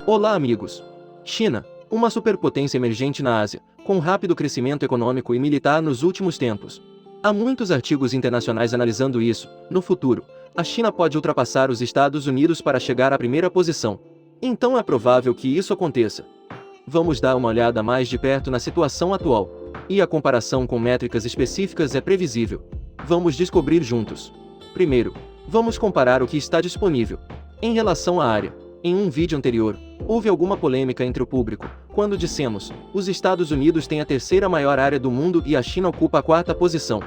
Olá, amigos! China, uma superpotência emergente na Ásia, com rápido crescimento econômico e militar nos últimos tempos. Há muitos artigos internacionais analisando isso. No futuro, a China pode ultrapassar os Estados Unidos para chegar à primeira posição. Então é provável que isso aconteça. Vamos dar uma olhada mais de perto na situação atual. E a comparação com métricas específicas é previsível. Vamos descobrir juntos. Primeiro, vamos comparar o que está disponível. Em relação à área, em um vídeo anterior, houve alguma polêmica entre o público, quando dissemos, os Estados Unidos têm a terceira maior área do mundo e a China ocupa a quarta posição.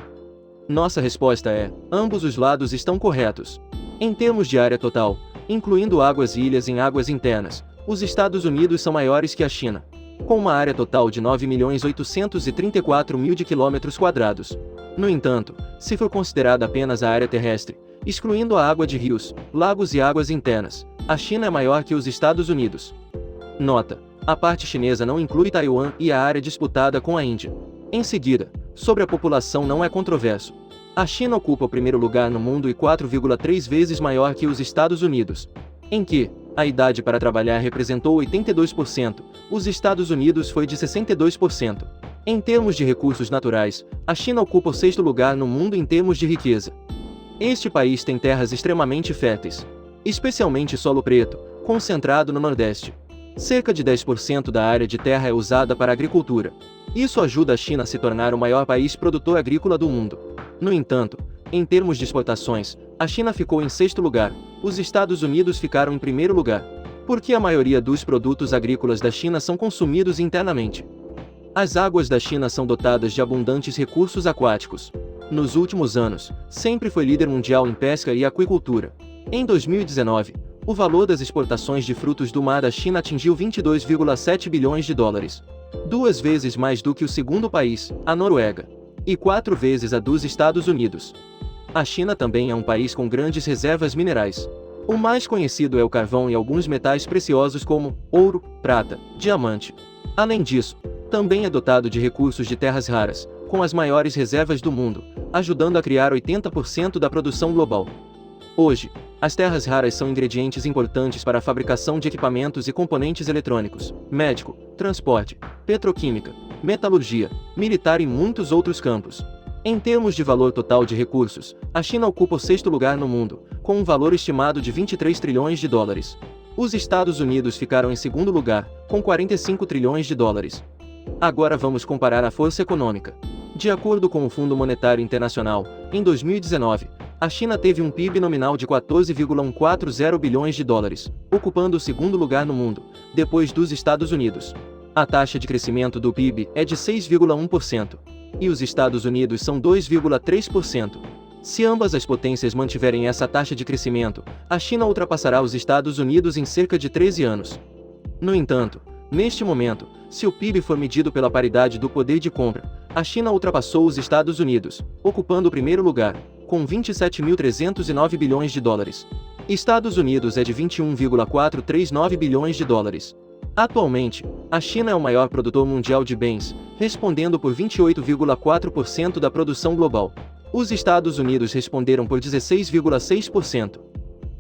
Nossa resposta é, ambos os lados estão corretos. Em termos de área total, incluindo águas e ilhas em águas internas, os Estados Unidos são maiores que a China, com uma área total de 9.834.000 de quilômetros quadrados. No entanto, se for considerada apenas a área terrestre, excluindo a água de rios, lagos e águas internas, a China é maior que os Estados Unidos. Nota: a parte chinesa não inclui Taiwan e a área disputada com a Índia. Em seguida, sobre a população não é controverso. A China ocupa o primeiro lugar no mundo e 4,3 vezes maior que os Estados Unidos. Em que, a idade para trabalhar representou 82%, os Estados Unidos foi de 62%. Em termos de recursos naturais, a China ocupa o sexto lugar no mundo em termos de riqueza. Este país tem terras extremamente férteis, especialmente solo preto, concentrado no Nordeste. Cerca de 10% da área de terra é usada para agricultura. Isso ajuda a China a se tornar o maior país produtor agrícola do mundo. No entanto, em termos de exportações, a China ficou em sexto lugar, os Estados Unidos ficaram em primeiro lugar, porque a maioria dos produtos agrícolas da China são consumidos internamente. As águas da China são dotadas de abundantes recursos aquáticos. Nos últimos anos, sempre foi líder mundial em pesca e aquicultura. Em 2019, o valor das exportações de frutos do mar da China atingiu 22,7 bilhões de dólares. 2 vezes mais do que o segundo país, a Noruega, e 4 vezes a dos Estados Unidos. A China também é um país com grandes reservas minerais. O mais conhecido é o carvão e alguns metais preciosos como ouro, prata, diamante. Além disso, também é dotado de recursos de terras raras, com as maiores reservas do mundo, ajudando a criar 80% da produção global. Hoje, as terras raras são ingredientes importantes para a fabricação de equipamentos e componentes eletrônicos, médico, transporte, petroquímica, metalurgia, militar e muitos outros campos. Em termos de valor total de recursos, a China ocupa o sexto lugar no mundo, com um valor estimado de 23 trilhões de dólares. Os Estados Unidos ficaram em segundo lugar, com 45 trilhões de dólares. Agora vamos comparar a força econômica. De acordo com o Fundo Monetário Internacional, em 2019, a China teve um PIB nominal de 14,140 bilhões de dólares, ocupando o segundo lugar no mundo, depois dos Estados Unidos. A taxa de crescimento do PIB é de 6,1%, e os Estados Unidos são 2,3%. Se ambas as potências mantiverem essa taxa de crescimento, a China ultrapassará os Estados Unidos em cerca de 13 anos. No entanto, neste momento, se o PIB for medido pela paridade do poder de compra, a China ultrapassou os Estados Unidos, ocupando o primeiro lugar, com 27.309 bilhões de dólares. Estados Unidos é de 21,439 bilhões de dólares. Atualmente, a China é o maior produtor mundial de bens, respondendo por 28,4% da produção global. Os Estados Unidos responderam por 16,6%.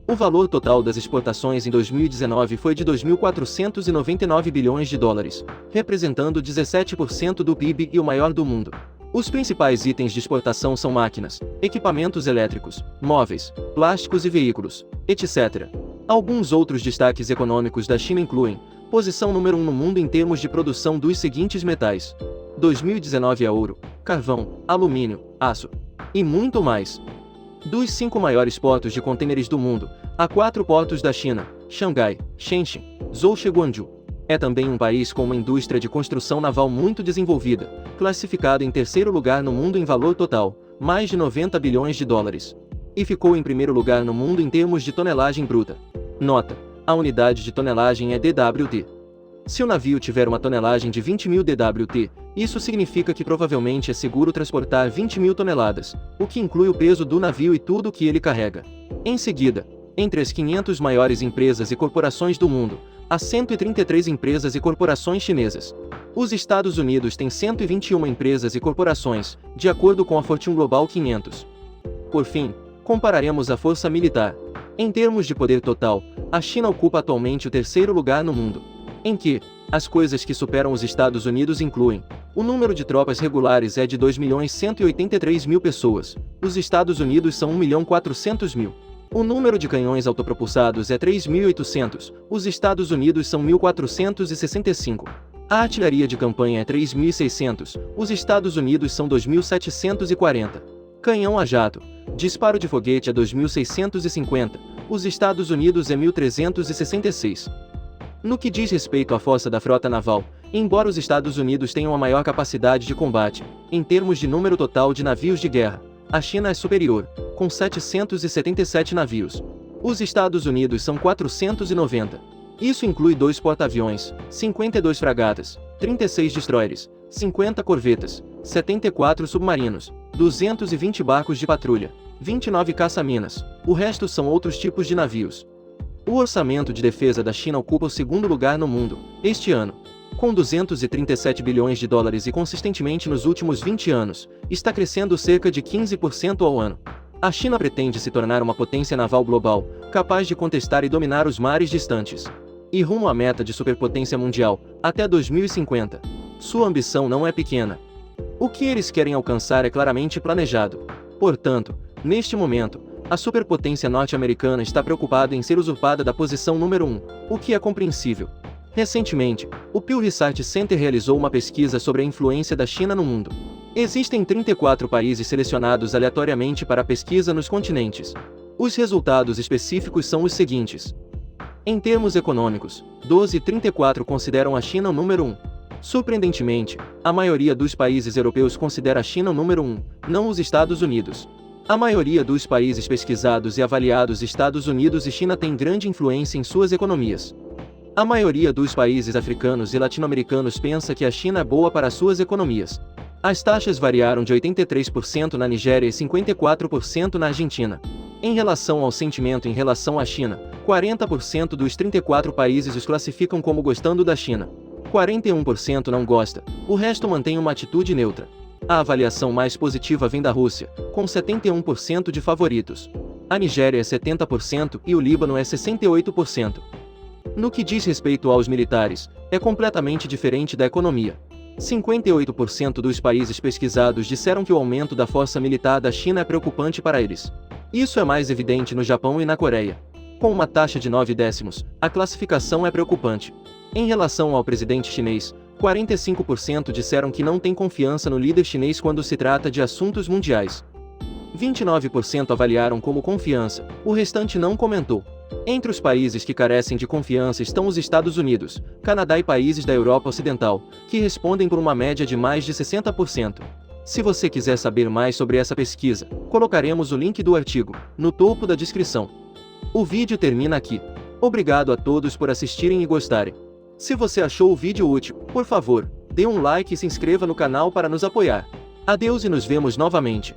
O valor total das exportações em 2019 foi de 2.499 bilhões de dólares, representando 17% do PIB e o maior do mundo. Os principais itens de exportação são máquinas, equipamentos elétricos, móveis, plásticos e veículos, etc. Alguns outros destaques econômicos da China incluem: posição número 1 no mundo em termos de produção dos seguintes metais. 2019 é ouro, carvão, alumínio, aço e muito mais. Dos 5 maiores portos de contêineres do mundo, há 4 portos da China: Xangai, Shenzhen, Zhoushe e Guangzhou. É também um país com uma indústria de construção naval muito desenvolvida, classificado em terceiro lugar no mundo em valor total, mais de 90 bilhões de dólares. E ficou em primeiro lugar no mundo em termos de tonelagem bruta. Nota: a unidade de tonelagem é DWT. Se o navio tiver uma tonelagem de 20.000 DWT, isso significa que provavelmente é seguro transportar 20.000 toneladas, o que inclui o peso do navio e tudo o que ele carrega. Em seguida, entre as 500 maiores empresas e corporações do mundo, há 133 empresas e corporações chinesas. Os Estados Unidos têm 121 empresas e corporações, de acordo com a Fortune Global 500. Por fim, compararemos a força militar. Em termos de poder total, A China ocupa atualmente o terceiro lugar no mundo. Em que, as coisas que superam os Estados Unidos incluem: o número de tropas regulares é de 2.183.000 pessoas, os Estados Unidos são 1.400.000. O número de canhões autopropulsados é 3.800, os Estados Unidos são 1.465. A artilharia de campanha é 3.600, os Estados Unidos são 2.740. Canhão a jato, disparo de foguete é 2.650, os Estados Unidos é 1.366. No que diz respeito à força da frota naval, embora os Estados Unidos tenham a maior capacidade de combate, em termos de número total de navios de guerra, a China é superior, com 777 navios. Os Estados Unidos são 490. Isso inclui 2 porta-aviões, 52 fragatas, 36 destroyers, 50 corvetas, 74 submarinos, 220 barcos de patrulha, 29 caça-minas. O resto são outros tipos de navios. O orçamento de defesa da China ocupa o segundo lugar no mundo, este ano. Com 237 bilhões de dólares e consistentemente nos últimos 20 anos, está crescendo cerca de 15% ao ano. A China pretende se tornar uma potência naval global, capaz de contestar e dominar os mares distantes. E rumo à meta de superpotência mundial, até 2050. Sua ambição não é pequena. O que eles querem alcançar é claramente planejado. Portanto, neste momento, a superpotência norte-americana está preocupada em ser usurpada da posição número 1, o que é compreensível. Recentemente, o Pew Research Center realizou uma pesquisa sobre a influência da China no mundo. Existem 34 países selecionados aleatoriamente para a pesquisa nos continentes. Os resultados específicos são os seguintes. Em termos econômicos, 12 e 34 consideram a China o número 1. Surpreendentemente, a maioria dos países europeus considera a China o número 1, não os Estados Unidos. A maioria dos países pesquisados e avaliados Estados Unidos e China tem grande influência em suas economias. A maioria dos países africanos e latino-americanos pensa que a China é boa para suas economias. As taxas variaram de 83% na Nigéria e 54% na Argentina. Em relação ao sentimento em relação à China, 40% dos 34 países os classificam como gostando da China. 41% não gosta, o resto mantém uma atitude neutra. A avaliação mais positiva vem da Rússia, com 71% de favoritos. A Nigéria é 70% e o Líbano é 68%. No que diz respeito aos militares, é completamente diferente da economia. 58% dos países pesquisados disseram que o aumento da força militar da China é preocupante para eles. Isso é mais evidente no Japão e na Coreia. Com uma taxa de 9/10, a classificação é preocupante. Em relação ao presidente chinês, 45% disseram que não têm confiança no líder chinês quando se trata de assuntos mundiais. 29% avaliaram como confiança, o restante não comentou. Entre os países que carecem de confiança estão os Estados Unidos, Canadá e países da Europa Ocidental, que respondem por uma média de mais de 60%. Se você quiser saber mais sobre essa pesquisa, colocaremos o link do artigo no topo da descrição. O vídeo termina aqui. Obrigado a todos por assistirem e gostarem. Se você achou o vídeo útil, por favor, dê um like e se inscreva no canal para nos apoiar. Adeus e nos vemos novamente.